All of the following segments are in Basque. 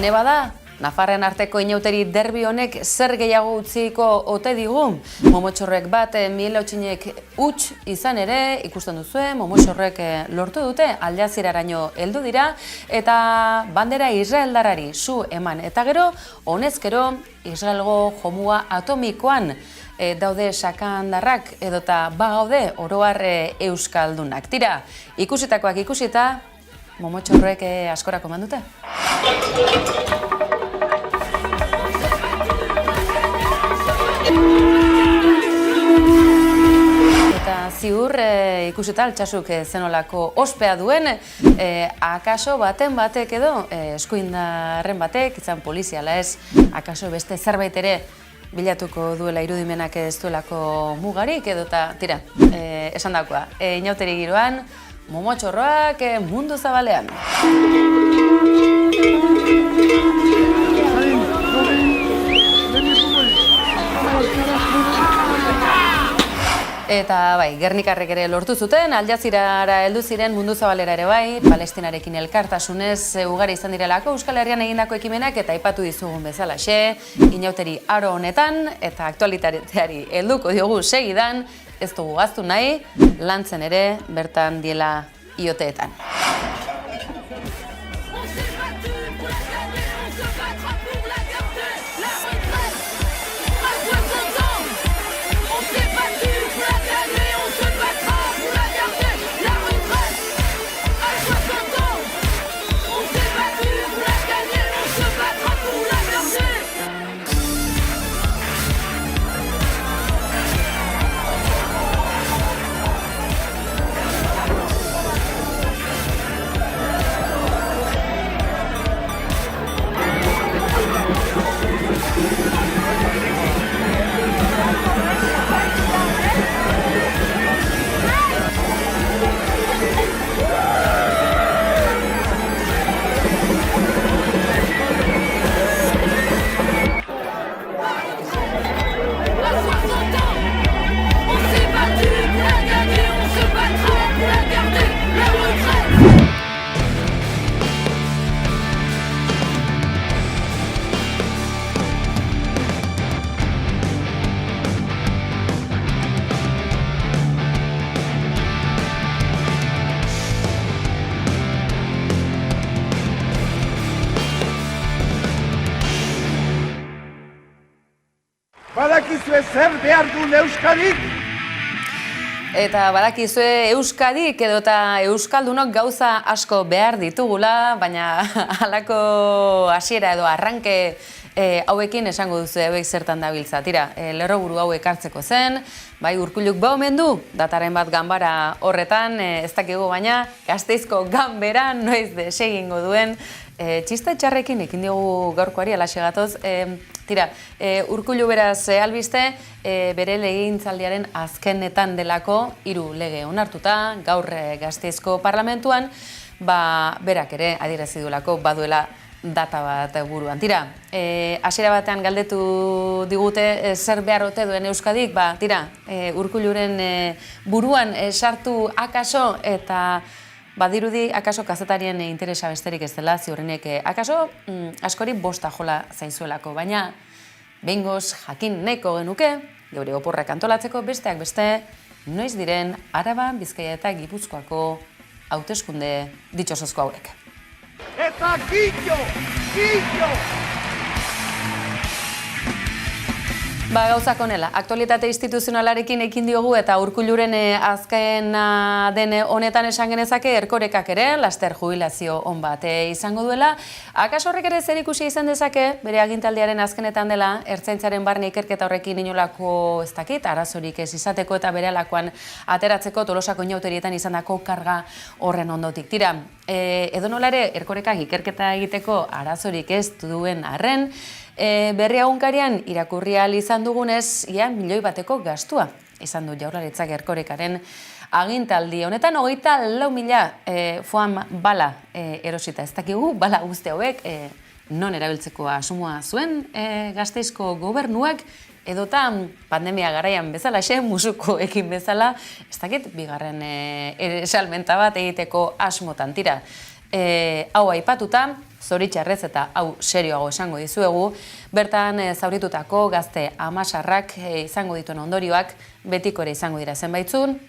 Ene bada, Nafarren arteko inauteri derbi honek zer gehiago utziko ote digu. Momotxorrek bat, Milautxinek huts izan ere, ikusten duzue, Momotxorrek lortu dute, Aldaziraraino heldu dira, eta bandera israeldarari zu eman. Eta gero, honezkero, Israelgo jomua atomikoan daude sakandarrak edota bagaude oroar euskaldunak. Tira, ikusitakoak ikusita, Momotxorrek askorako mandute. Eta ziur ikusita Altsasuk zenolako ospea duen, akaso baten batek edo, eskuindarren batek, izan poliziala ez, akaso beste zerbait ere bilatuko duela irudimenak ez duelako mugarik, edota, tira, esan dakoa, inauteri giroan, Momotxorroak mundu zabalean. Eta bai, Gernikarrek ere lortu zuten, Aldazirara heldu ziren mundu zabalera ere bai, Palestinarekin elkartasunez ugari izan direlako Euskal Herrian egindako ekimenak eta aipatu dizugun bezalaxe, inauteri aro honetan eta aktualitateari helduko diogu segidan, ez dugu gaztu nahi, lantzen ere bertan diela ioteetan. Badakizue zer behar duen Euskadik? Eta badakizue Euskadik edota Euskaldunok gauza asko behar ditugula, baina halako hasiera edo arranke hauekin esango duzu hauek zertan dabiltza. Tira, lerroburu hauek hartzeko zen, bai Urkulluk omen du, dataren bat ganbara horretan, ez dakigu baina Gasteizko ganberan noiz desegingo duen, txista txarrekin ekin diogu gaurkoari alaxe gatoz. Tira, Urkullu beraz albiste, bere legegintzaldiaren azkenetan delako 3 lege onartuta, gaur Gasteizko parlamentuan, berak ere adierazi duelako baduela data bat buruan. Tira, hasiera batean galdetu digute zer behar ote duen Euskadik, tira, Urkulluren buruan sartu akaso eta badirudi akaso kazetarien interesa besterik ez dela, ziurrenek akaso askori bosta jola zaizuelako, baina behingoz jakin nahiko genuke, geure oporrak antolatzeko besteak beste, noiz diren Araba, Bizkaia eta Gipuzkoako hauteskunde ditxosozko hauek. Eta gillo! Gauzak honela, aktualitate instituzionalarekin ekin diogu eta Urkulluren azkena den honetan esan genezake Erkorekak ere, laster jubilazio on bat izango duela. Akaso horrek ere zer ikusi izan dezake, bere agintaldiaren azkenetan dela, Ertzaintzaren barne ikerketa horrekin inolako ez dakit, arazorik ez izateko eta berehalakoan ateratzeko Tolosako inauterietan izandako karga horren ondotik. Tira, edonola ere Erkorekak ikerketa egiteko arazorik ez duen arren, berri egunkarian irakurri ahal izan dugunez, ia 1 milioi bateko gastua izan du Jaurlaritzak Erkorekaren agintaldi honetan, 24.000 foam bala erosita. Ez dakigu, bala guzti hauek non erabiltzeko asmoa zuen Gasteizko gobernuak, edota pandemia garaian bezala, musukoekin bezala, ez dakit, bigarren salmenta bat egiteko asmotan. Tira, hau aipatuta, zoritxarrez eta hau serioago esango dizuegu, bertan zauritutako gazte 10 izango dituen ondorioak betiko ere izango dira zenbaitzun,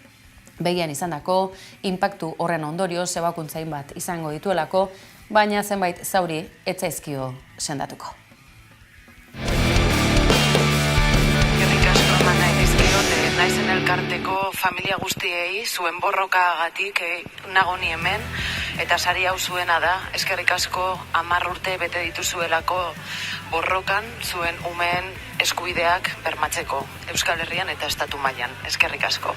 begian izandako inpaktu horren ondorio ebakuntzain bat izango dituelako, baina zenbait zauri ez zaizkio sendatuko. Eskerrik asko eman nahi dizkiot, naizen elkarteko familia guztiei zuen borrokagatik nago ni hemen, eta sari hau zuena da, eskerrik asko 10 urte bete dituzuelako borrokan zuen umeen eskubideak bermatzeko Euskal Herrian eta estatu mailan. Eskerrik asko.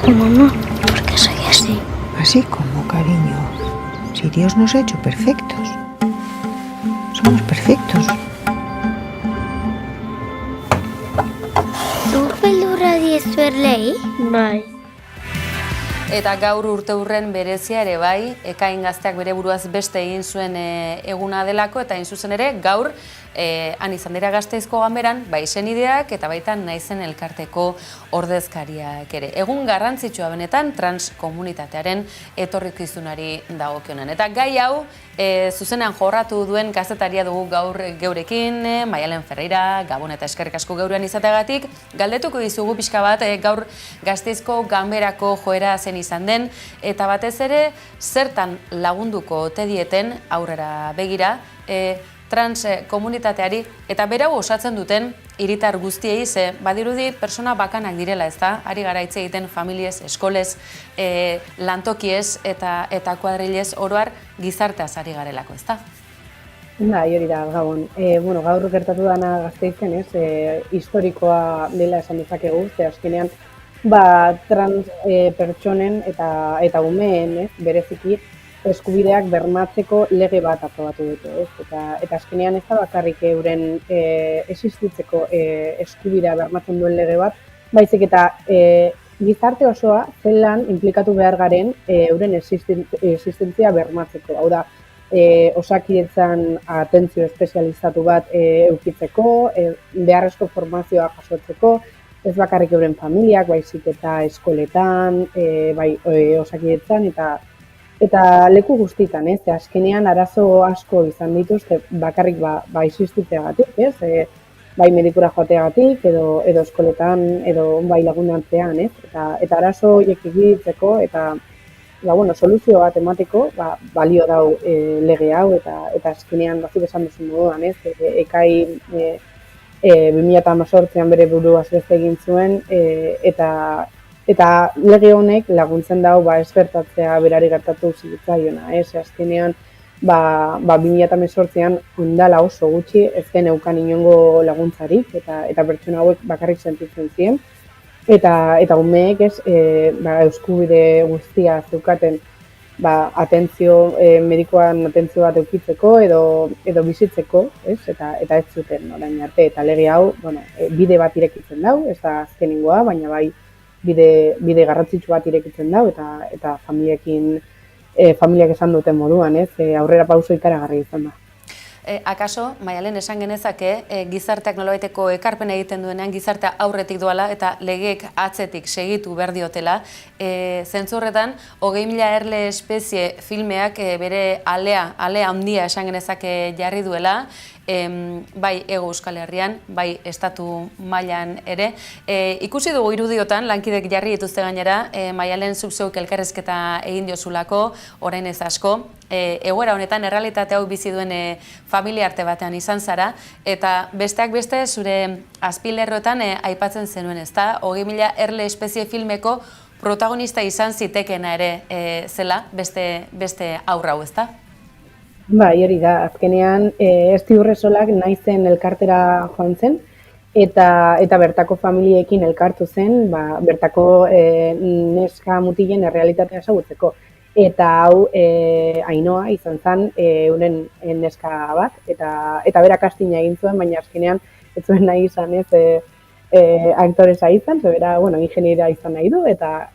Mamá, ¿por qué soy así? Así como, cariño. Si Dios nos ha hecho perfectos. Somos perfectos. ¿Tú beldurra diezuerlei? Bai. Eta gaur urteurren berezia ere bai, ekain gazteak bere buruaz beste egin zuen eguna delako, eta hain zuzen ere gaur han izan dira Gasteizko Ganberan, bai senideak eta baita naizen elkarteko ordezkariak ere. Egun garrantzitsua benetan trans komunitatearen etorrikizunari dagokionen. Eta gai hau zuzenean jorratu duen kazetaria dugu gaur geurekin, Maialen Ferreira, Gabon eta eskerrik asko geurean izateagatik. Galdetuko dizugu pixka bat gaur Gasteizko Ganberako joera zen izan den, eta batez ere zertan lagunduko ote dieten aurrera begira trans komunitateari eta berau osatzen duten hiritar guztiei, ze badirudi persona bakanak direla, ezta? Ari gara hitz egiten familiez, eskolez, lantokiez eta kuadrilez oroar gizarteaz ari garelako, ezta? Bai, hori da, Gabon. Gaur gertatu dana Gasteizen, historikoa dela esan dezakegu, ze azkenean trans pertsonen eta umeen, bereziki, eskubideak bermatzeko lege bat aprobatu dute, eta azkenean ez da bakarrik euren existitzeko eskubidea bermatzen duen lege bat, baizik eta gizarte osoa zelan implikatu behar garen euren existentzia bermatzeko. Hau da, Osakidetzan atentzio espezializatu bat edukitzeko, beharrezko formazioa jasotzeko, ez bakarrik euren familiak, baizik eta eskoletan, Osakidetzan eta leku guztietan, azkenean arazo asko izan dituzte bakarrik existitzeagatik, bai medikura joateagatik edo eskoletan edo bai lagunantzean, eta arazo horiek egitzeko eta soluzio bat emateko balio dau lege hau eta azkenean batzuk esan duzun moduan, ekai 2018an bere buruaz beste egin zuen eta lege honek laguntzen dau ez gertatzea berari gertatu zitzaiona, azkenean 2018an ondala oso gutxi ez den eukan inongo laguntzarik eta pertsona hauek bakarrik sentitzen ziren eta umeek eskubide guztia zeukaten medikoan atentzio bat eukitzeko edo bizitzeko, eta ez zuten orain arte, eta lege hau bide bat irekitzen dau, ez da azkenengoa, baina bai bide garrantzitsu bat irekitzen dau, eta familiak esan duten moduan, aurrera pauso ikaragarri izan da. Akaso, Maialen, esan genezake, gizarteak nolabaiteko ekarpen egiten duenean gizartea aurretik doala eta legeek atzetik segitu behar diotela. Zentzu horretan, 20.000 erle espezie filmeak bere alea handia esan genezake jarri duela, bai Hego Euskal Herrian, bai estatu mailan ere. Ikusi dugu irudiotan, lankidek jarri dituzte gainera, Maialen zuk elkarrezketa egin diozulako, orain ez asko. Egoera honetan, errealitate hau bizi duen familia arte batean izan zara, eta besteak beste zure azpilerroetan aipatzen zenuen, ezta? 20.000 erle espezie filmeko protagonista izan zitekena ere zela, beste aurra hau, ezta? Bai, hori da, azkenean Esti Urresolak naizen elkartera joan zen, eta bertako familiekin elkartu zen, bertako neska mutilen errealitatea ezagutzeko. Eta hau Ainoa izan zen euren neska bat, eta bera kastina egin zuen, baina azkenean ez zuen nahi izan aktoresa izan, bera ingeniera izan nahi du, eta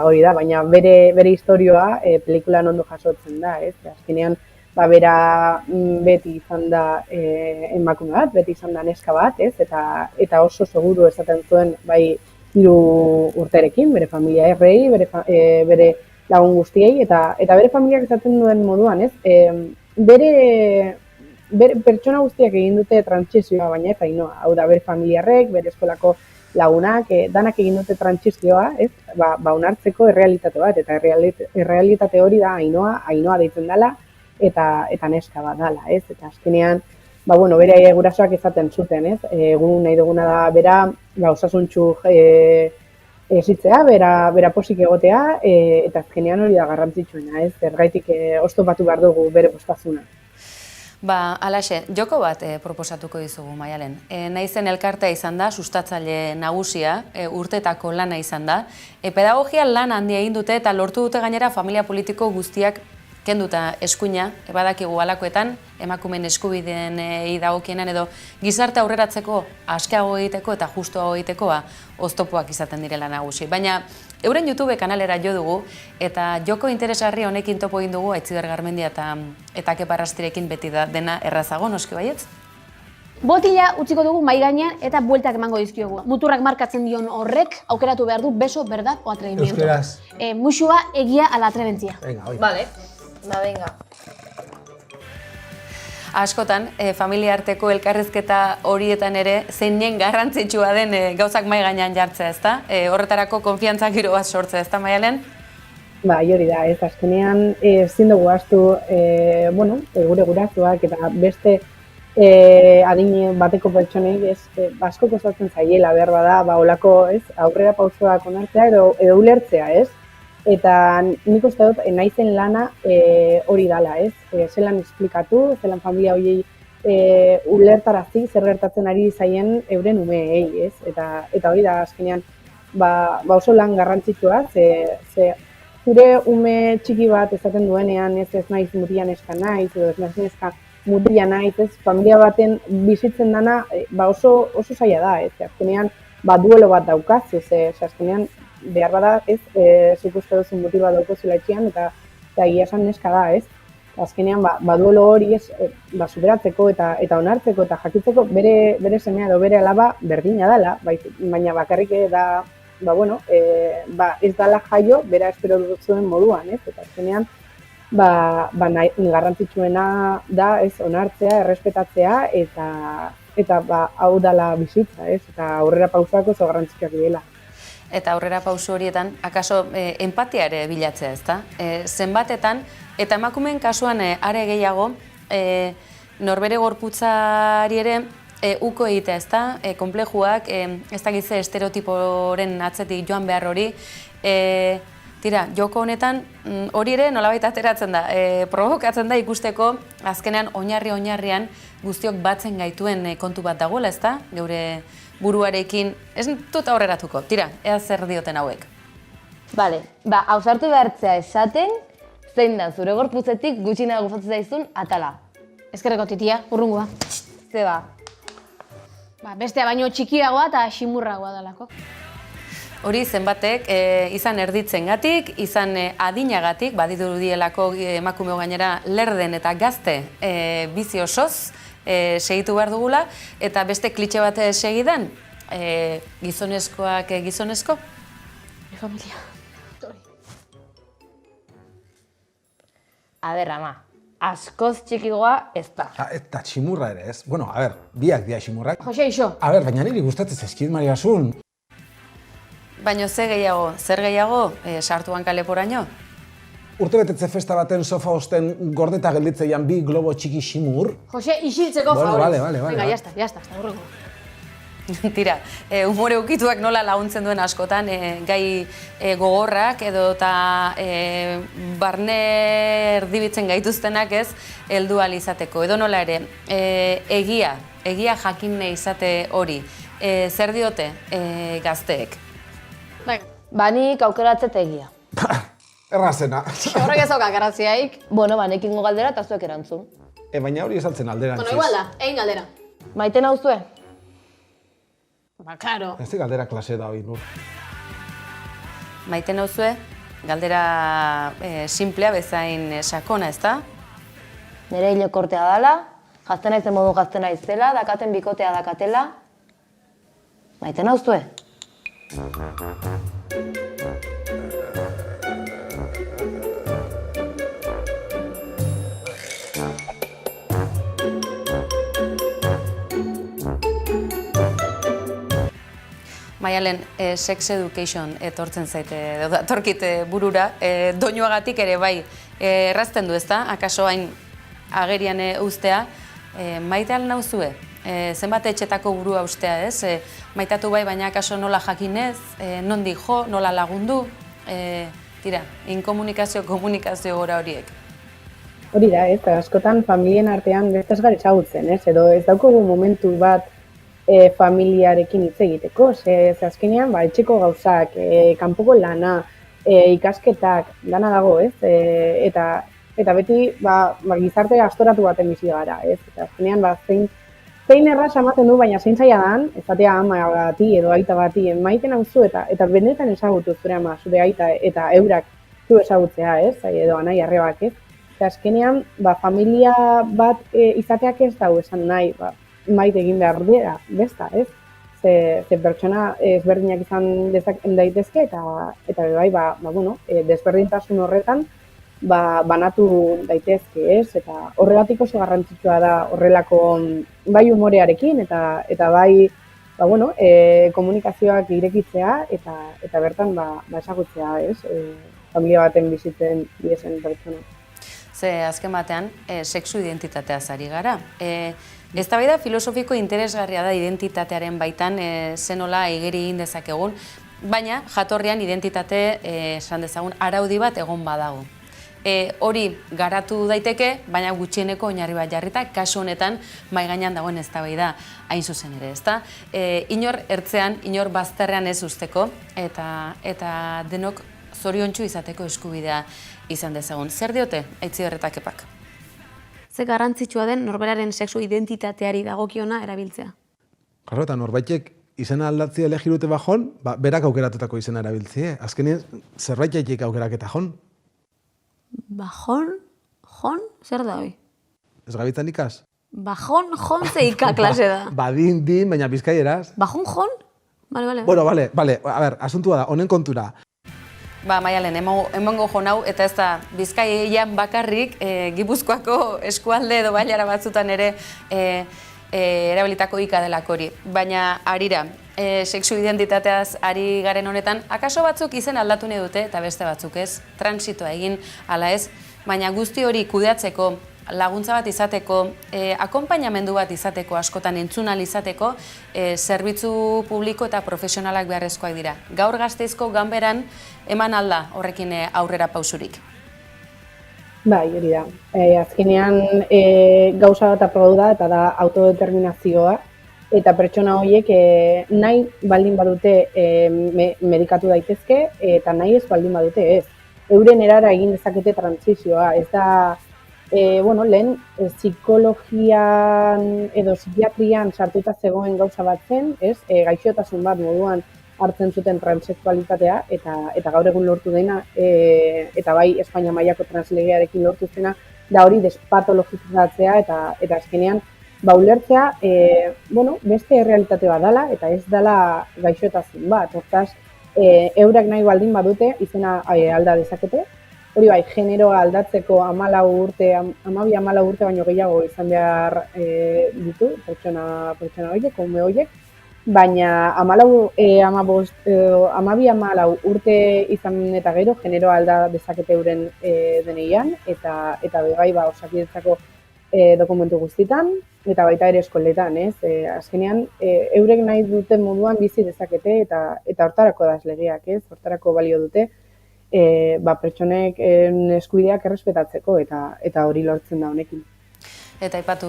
hori da, baina bere historioa pelikulan ondo jasotzen da, azkenean bera beti izan da emakume bat, beti izan da neska bat, eta oso seguru esaten zuen bai 3 urterekin, bere familia errei, bere lagun guztiei, eta bere familiak esaten duen moduan, ez? Bere pertsona guztiak egin dute trantsizioa, baina ez Ainhoa. Hau da, bere familiarrek, bere eskolako lagunak, danak egin dute trantsizioa, ez? Onartzeko errealitate bat, eta errealitate hori da Ainhoa deitzen dela, eta neska bat dela, ez? Eta azkenean, bere gurasoak izaten zuten, ez? Egun nahi duguna da, bera, osasuntsu ezitzea, bera posik egotea, eta azkenean hori da garrantzitsuena, ez? Zergaitik oztopatu behar dugu bere postazuna. Alaxe, joko bat proposatuko dizugu, Maialen. Naizen elkartea izan da, sustatzaile nagusia, urtetako lana izan da. Pedagogia lan handia egin dute eta lortu dute gainera familia politiko guztiak kenduta eskuina, badakigu halakoetan, emakumeen eskubideen dagokienan edo gizarte aurreratzeko askeago egiteko eta justuago egiteko oztopoak izaten direla nagusi. Baina euren YouTube kanalera jo dugu eta joko interesgarri honekin topo egin dugu Aitziber Garmendia eta Kepa Arrastirekin beti da dena errazago, noski baietz? Botila utziko dugu mahai gainean eta bueltak emango dizkiogu. Muturrak markatzen dion horrek aukeratu behar du beso, verdad o atrevimiento. Euskeraz. Muxua, egia ala atrebentzia. Venga, oi. Vale. Venga. Askotan, familia arteko elkarrizketa horietan ere zeinen garrantzitsua den gauzak mahai gainean jartzea, ezta? Horretarako konfiantza giro bat sortzea, ezta, Maialen? Hori da, ez azkenean ezin dugu ahaztu, gure gurasoak eta beste adin bateko pertsonei asko kostatzen zaiela behar bada, olako, ez, aurrera pausoak onartzea edo ulertzea, ez? Eta nik uste dut naizen lana hori dala, ez? Zelan esplikatu, zelan familia horiei ulertarazi zer gertatzen ari zaien euren umeei, ez? Eta hori da azkenean oso lan garrantzitsua, ze zure ume txiki bat esaten duenean ez naiz mutila neska naiz, edo ez naiz neska mutila naiz, ez? Familia baten bizitzen dana oso zaila da, ez? Azkenean duelo bat daukazu, ze azkenean behar bada, ez, zuk uste duzun mutil bat daukozula etxean, eta egia esan neska da, ez? Azkenean, duelo hori, ez, superatzeko eta onartzeko eta jakitzeko bere semea edo bere alaba berdina dela, baina bakarrik da, ez dala jaio, bera espero zuen moduan, ez? Eta azkenean, garrantzitsuena da, ez, onartzea, errespetatzea, eta hau dala bizitza, ez? Eta aurrera pausoak oso garrantzitsuak dela. Eta aurrera pauso horietan, akaso empatia ere bilatzea, ezta? Zenbatetan, eta emakumeen kasuan are gehiago, norbere gorputzari ere uko egitea, ezta? Konplejuak, ez dakize estereotiporen atzetik joan behar hori. Tira, joko honetan hori ere nolabait ateratzen da, provokatzen da ikusteko azkenean oinarrian guztiok batzen gaituen kontu bat dagoela, ezta? Geure buruarekin, ez dut aurreratuko, tira, ea zer dioten hauek. Vale, hausartu behartzea esaten, zein da zure gorputzetik gutxina gustatzen zaizun atala. Eskerreko titia, urrungoa. Zeba. Bestea baino txikiagoa eta ximurragoa dalako. Hori zenbatek izan erditzengatik, izan adinagatik, badirudielako emakumeo gainera lerden eta gazte bizi osoz segitu behar dugula, eta beste klitxe bat segidan, gizonezkoak gizonezko? Familia. Ama, askoz txikigoa ez da. Eta tximurra ere, ez? Bueno, biak dia tximurrak. Jose, iso. Baina niri gustatzen zaizkit, Mariasun. Baina zer gehiago, sartuan kaleporaino? Urtebetetze festa baten sofa osten gordeta gelditzeian bi globo txiki ximur. Jose, isiltzeko favor. Vale. Venga, jazta, urrengo. Tira, humore ukituak nola laguntzen duen askotan, gai gogorrak edo eta barne erdibitzen gaituztenak ez, heldu ahal izateko. Edo nola ere, egia jakinne izate hori. Zer diote gazteek? Nik aukeratzet egia. Errazena. Horrek ez aukak erratziaik. Nekingo galdera eta zuek erantzun. Baina hori esaltzen alderantziz. Igual da, egin galdera. Maite nauzue? Claro. Ez galdera klase da hori, Nur. Maite nauzue, galdera simplea bezain sakona, ez da? Nire hilo kortea dala, jazten naizen modu jazten naizela, dakaten bikotea dakatela. Maite nauzue? Maialen, sex education etortzen zaite, datorkit burura, doinuagatik ere bai, errazten du ezta, akaso hain agerian uztea, maite al nauzue? Zenbat etxetako burua ustea ez? Maitatu bai, baina akaso nola jakinez, nondik jo, nola lagundu, tira, inkomunikazio, komunikazio gora horiek. Hori da, ez, askotan familien artean ez gara ezagutzen, ez, edo ez daukagu momentu bat familiarekin hitz egiteko, ze azkenean, etxeko gauzak, kanpoko lana, ikasketak, dana dago, ez, eta beti, gizarte astoratu baten bizi gara, ez, eta azkenean, zein erraz ematen du, baina zein zaila dan, ezatea ama bati edo aita bati, maiten hauzu eta benetan ezagutu zure ama, zure aita eta eurak zu ezagutzea, ez, edo anai arrebak, ez, eta azkenean, familia bat izateak ez dago esan nahi, maite egin behar dira, besta, ez? Ze pertsona ezberdinak izan daitezke eta bai, desberdintasun horretan banatu daitezke, ez? Eta horregatik oso garrantzitsua da horrelako bai humorearekin eta bai komunikazioak irekitzea eta bertan ezagutzea, ez? Familia baten bizitzen diesen pertsona. Ze azken batean, sexu identitateaz ari gara. Eztabaida filosofiko interesgarria da identitatearen baitan zenola igeri egin dezakegun, baina jatorrian identitate esan dezagun araudi bat egon badago. Hori garatu daiteke, baina gutxieneko oinarri bat jarrita, kasu honetan mahai gainean dagoen eztabaida hain zuzen ere, ezta? Inor ertzean, inor bazterrean ez usteko eta denok zoriontsu izateko eskubidea izan dezagun. Zer diote Aitziberretak Epak? Ze garrantzitsua den norberaren sexu identitateari dagokiona erabiltzea. Claro, eta norbaitek izena aldatzea elegirute bajon, berak aukeratutako izena erabiltzie. Azkenean, zerbaitek aukeraketa jon. Bajon? Jon? Zer da hoi? Ez gabitan ikas? Bajon, jon zeika klase da. Badin, baina bizkaieraz. Bajon, jon? Bale. Bueno, bale. A ber, asuntua da, honen kontura. Maialen, emango jonau, eta ez da Bizkaian bakarrik, Gipuzkoako eskualde edo bailara batzutan ere erabilitako ikadelak hori. Baina harira, sexu identitateaz ari garen honetan, akaso batzuk izen aldatu nahi dute, eta beste batzuk ez, transitoa egin ala ez, baina guzti hori kudeatzeko, laguntza bat izateko, akonpainamendu bat izateko, askotan entzunal izateko, zerbitzu publiko eta profesionalak beharrezkoak dira. Gaur Gasteizko ganberan eman alda horrekin aurrera pausurik. Bai, hori da. Azkenean gauza bat aprobu da eta da autodeterminazioa eta pertsona horiek nahi baldin badute medikatu daitezke eta nahi ez baldin badute ez. Euren erara egin dezakete transizioa, ez da lehen psikologian edo psikiatrian sartuta zegoen gauza bat zen, gaixotasun bat moduan hartzen zuten transexualitatea eta gaur egun lortu dena eta bai Espainia mailako translegearekin lortu zena da hori despatologizatzea eta azkenean ulertzea beste errealitate bat dela eta ez dela gaixotasun bat. Hortaz, eurak nahi baldin badute izena alda dezakete. Hori bai, generoa aldatzeko 12 urte, 12 urte baino gehiago izan behar ditu pertsona horiek, ume horiek, baina 12 urte izan eta gero generoa alda dezakete euren DNI-an eta bai Osakidetzako dokumentu guztietan eta baita ere eskoletan, ez? Azkenean eurek nahi duten moduan bizi dezakete eta hortarako da legeak, ez? Hortarako balio dute. Pertsonek eskubideak errespetatzeko eta hori lortzen da honekin. Eta aipatu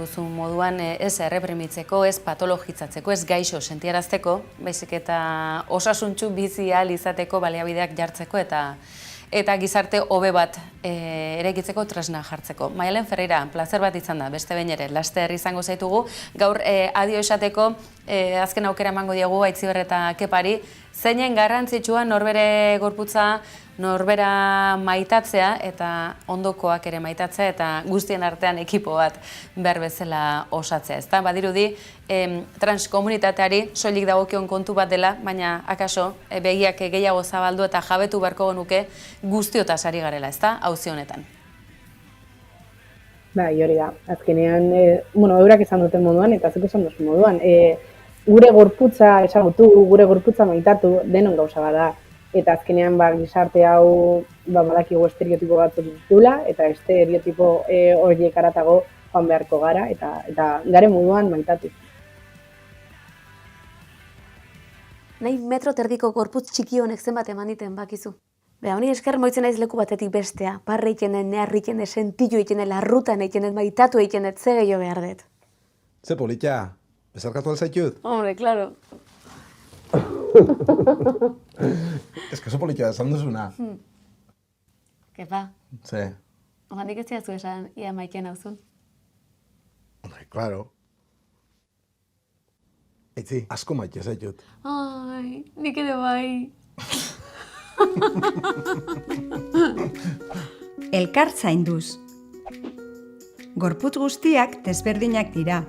zuen moduan ez erreprimitzeko, ez patologitzatzeko, ez gaixo sentiarazteko, baizik eta osasuntsu bizi ahal izateko baliabideak jartzeko eta gizarte hobe bat eraikitzeko tresna jartzeko. Maialen Ferreira, plazer bat izan da, beste behin ere, laster izango zaitugu. Gaur adio esateko, azken aukera emango diegu Aitziberretak Epari, zeinen garrantzitsua norbere gorputza, norbera maitatzea eta ondokoak ere maitatzea eta guztien artean ekipo bat behar bezala osatzea. Ezta? Badirudi, transkomunitateari soilik dagokion kontu bat dela, baina akaso begiak gehiago zabaldu eta jabetu beharko genuke guztiotaz ari garela, ezta? Auzi honetan. Bai, hori da. Azkenean, eurak esan duten moduan eta zuk esan duzu moduan. gure gorputza ezagutu, gure gorputza maitatu, denon gauza bada. Eta azkenean gizarte hau badakigu estereotipo batzuk ditula, eta estereotipo horiek aratago joan beharko gara, eta gare moduan maitatu. Nahi metro terdiko gorputz txiki honek zenbat eman diten bakizu. Honi esker moitzen naiz leku batetik bestea. Barre ikenet, neharri ikenet, sentillo ikenet, larrutan ikenet, maitatu ikenet, ze gehiago behar dut. Ze polita, bezarkatu alzaitut? Hombre, claro. Ez que oso polita esan duzuna. Kepa, Ze, ogandik ez ziazu esan ia maiken hauzun. hombre, claro. Eitzi, asko maite zaitut. Ai, nik ere bai. Elkar zainduz. Gorputz guztiak desberdinak dira.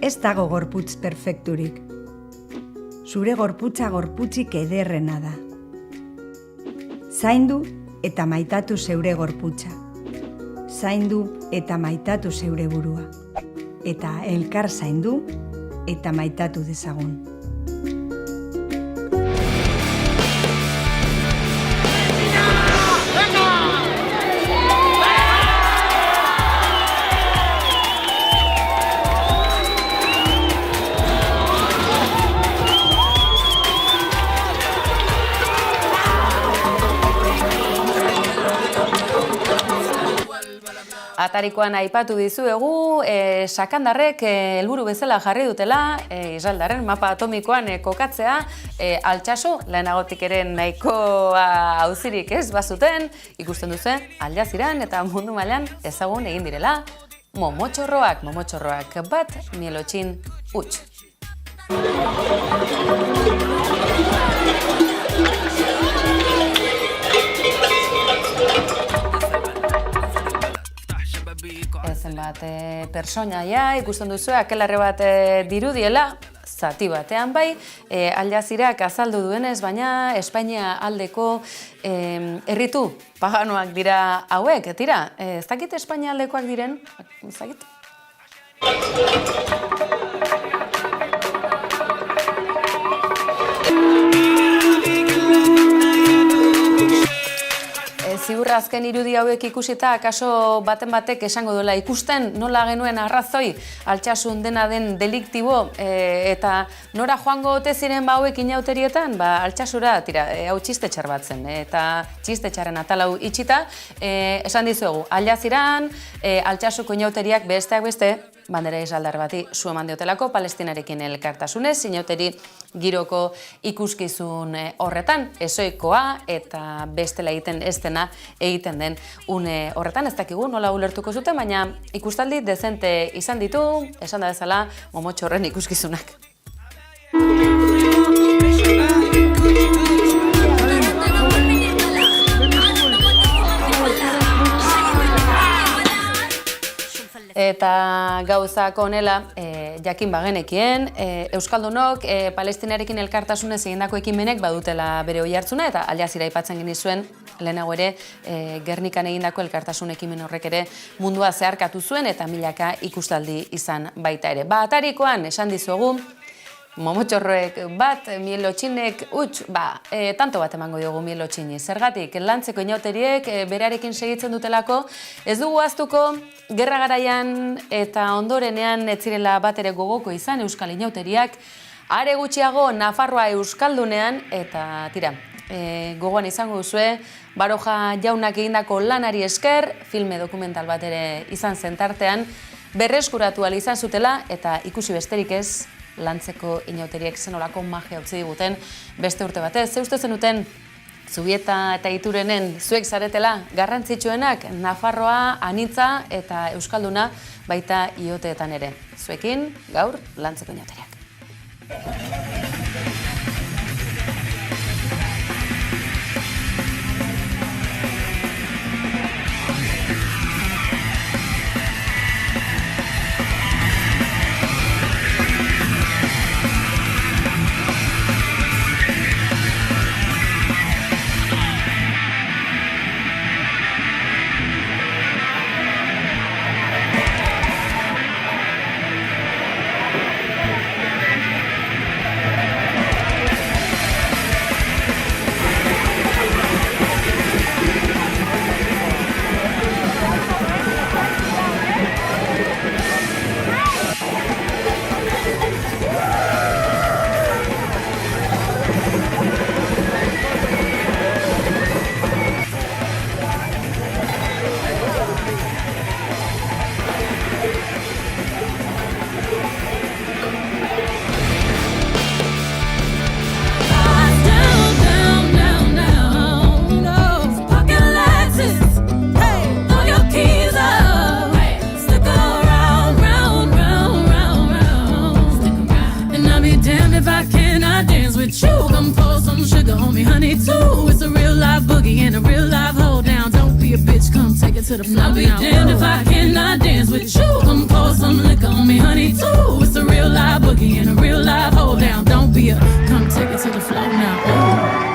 Ez dago gorputz perfekturik. Zure gorputza gorputzik ederrena da. Zaindu eta maitatu zeure gorputza. Zaindu eta maitatu zeure burua. Eta elkar zaindu eta maitatu dezagun. Atarikoan aipatu dizuegu, sakandarrek helburu bezala jarri dutela, Israeldarren mapa atomikoan kokatzea, Altsasu, lehenagotik ere nahikoa auzirik ez bazuten, ikusten duze, Al Jazeeran eta mundu mailan ezagun egin direla, momotxorroak bat mielotxin huts. Zenbat pertsonaia ikusten duzu, akelarre bat dirudiela, zati batean bai, Al Jazeerak azaldu duenez, baina Espainia aldeko herritu paganoak dira hauek, tira, ez dakit Espainia aldekoak diren, ez dakit? Ziurra azken irudi hauek ikusita, akaso baten batek esango duela ikusten nola genuen arrazoi Altsasun dena den deliktibo eta nora joango ote ziren hauek inauterietan, Altsasura, tira, hau txistetxar bat zen, eta txistetxaren atalau itxita, esan dizuegu, Al Jazeeran, Altsasuko inauteriak besteak beste, bandera israeldar bati su eman diotelako Palestinarekin elkartasunez, inauteri giroko ikuskizun horretan, ezoikoa eta bestela egiten ez dena egiten den une horretan, ez dakigu nola ulertuko zuten, baina ikustaldi dezente izan ditu, esan da bezala, momotxorren ikuskizunak. Eta gauzak honela, jakin bagenekien, Euskaldunok Palestinarekin elkartasunez egindako ekimenek badutela bere oihartzuna, eta Al Jazeera aipatzen genizuen, lehenago ere Gernikan egindako elkartasun ekimen horrek ere mundua zeharkatu zuen, eta milaka ikustaldi izan baita ere. Atarikoan esan dizuegu, momotxorroek bat, mielotxinek huts, tanto bat emango diogu mielotxini. Zergatik, lantzeko inauteriek berarekin segitzen dutelako, ez dugu ahaztuko, gerra garaian eta ondorenean ez zirela bat ere gogoko izan euskal inauteriak, are gutxiago Nafarroa euskaldunean, eta tira, gogoan izango duzue, Baroja jaunak egindako lanari esker, filme dokumental bat ere izan zen tartean, berreskuratu ahal izan zutela, eta ikusi besterik ez, lantzeko inauteriek zenolako magia utzi diguten beste urte batez. Ze uste zenuten, Zubieta eta Iturenen zuek zaretela garrantzitsuenak, Nafarroa, anitza eta euskalduna baita ioteetan ere. Zuekin, gaur, lantzeko inauteriak. with you. Come pour some sugar on me, honey, too. It's a real live boogie and a real live hold down. Don't be a bitch, come take it to the floor. I'll be damned if I cannot dance with you. Come pour some liquor on me, honey, too. It's a real live boogie and a real live hold down. Don't be a, come take it to the floor now.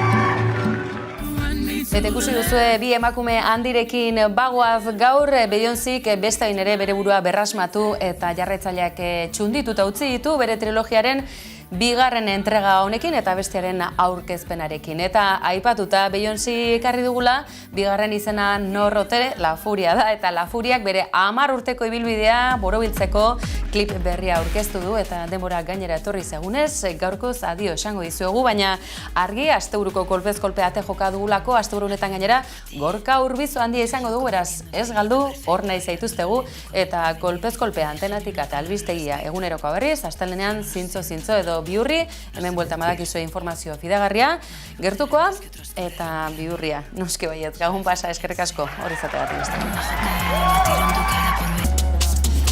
Eta ikusi duzue bi emakume handirekin bagoaz gaur, Beyoncék beste hain ere bere burua berrasmatu eta jarraitzaileak txundituta utzi ditu bere trilogiaren bigarren entrega honekin eta bestearen aurkezpenarekin. Eta aipatuta Beyoncé ekarri dugula, bigarren izena Norrote, La Furia da, eta La Furiak bere 10 urteko ibilbidea borobiltzeko klip berria aurkeztu du eta denbora gainera etorri zegunez, gaurkoz adio esango dizuegu, baina argi asteburuko kolpez kolpe ate joka dugulako, asteburu honetan gainera Gorka Urbizu handia izango dugu, beraz ez galdu, hor nahi zaituztegu, eta kolpez kolpe antenatik eta albistegia eguneroko berriz, astelenean zintzo edo bihurri, hemen buelta madakizue informazio fidagarria, gertukoa eta bihurria. Noski baiet, gagun pasa, eskerrik asko, hori zategatik.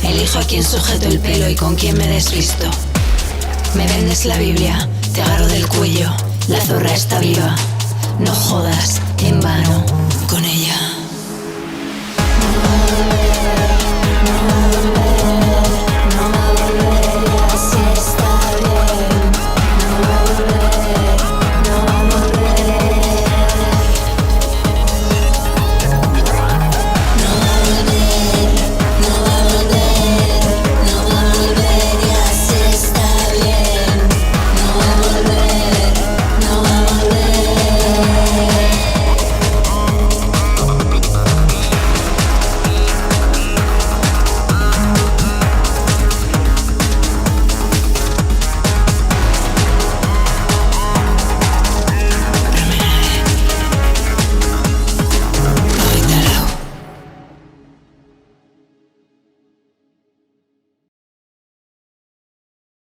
Elijo a quién sujeto el pelo y con quién me desvisto. Me vendes la Biblia, te agarro del cuello, la zorra está viva. No jodas, en vano, con ella.